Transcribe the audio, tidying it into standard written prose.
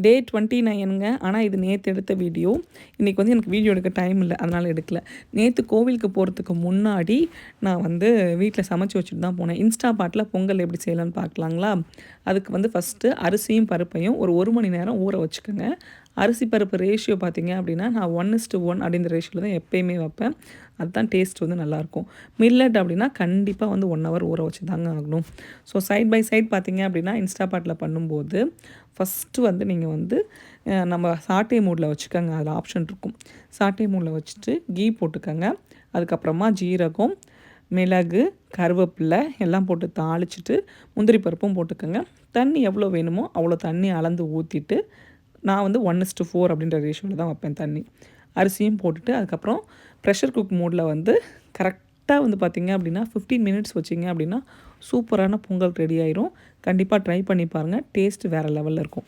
டே 29ங்க. ஆனால் இது நேற்று எடுத்த வீடியோ. இன்றைக்கி வந்து எனக்கு வீடியோ எடுக்க டைம் இல்லை, அதனால் எடுக்கல. நேற்று கோவிலுக்கு போகிறதுக்கு முன்னாடி நான் வந்து வீட்டில் சமைச்சு வச்சுட்டு தான் போனேன். இன்ஸ்டா பாட்டில் பொங்கல் எப்படி செய்யலான்னு பார்க்கலாங்களா? அதுக்கு வந்து ஃபஸ்ட்டு அரிசியும் பருப்பையும் ஒரு மணி நேரம் ஊற வச்சுக்கோங்க. அரிசி பருப்பு ரேஷியோ பார்த்தீங்க அப்படின்னா, நான் 1:1 அப்படின்ற ரேஷியோவில் தான் எப்பயுமே வைப்பேன். அதுதான் டேஸ்ட் வந்து நல்லாயிருக்கும். மில்லட் அப்படின்னா கண்டிப்பாக வந்து 1 ஹவர் ஊற வச்சு தாங்க ஆகணும். ஸோ சைட் பை சைட் பார்த்தீங்க அப்படின்னா, இன்ஸ்டா பாட்டில் பண்ணும்போது ஃபஸ்ட்டு வந்து நீங்கள் வந்து நம்ம சாட்டே மூடில் வச்சுக்கோங்க. அதில் ஆப்ஷன் இருக்கும். சாட்டே மூடில் வச்சுட்டு கீ போட்டுக்கோங்க. அதுக்கப்புறமா ஜீரகம், மிளகு, கருவேப்பிலை எல்லாம் போட்டு தாளிச்சிட்டு முந்திரி பருப்பும் போட்டுக்கோங்க. தண்ணி எவ்வளோ வேணுமோ அவ்வளோ தண்ணி அளந்து ஊற்றிட்டு, நான் வந்து 1:4 அப்படின்ற ரேஷியோவில் தான் வைப்பேன் தண்ணி. அரிசியும் போட்டுட்டு அதுக்கப்புறம் ப்ரெஷர் குக் மோடில் வந்து கரெக்டாக வந்து பார்த்திங்க அப்படின்னா 15 மினிட்ஸ் வச்சிங்க அப்படின்னா சூப்பரான பொங்கல் ரெடி ஆயிரும். கண்டிப்பாக ட்ரை பண்ணி பாருங்கள். டேஸ்ட் வேறு லெவலில் இருக்கும்.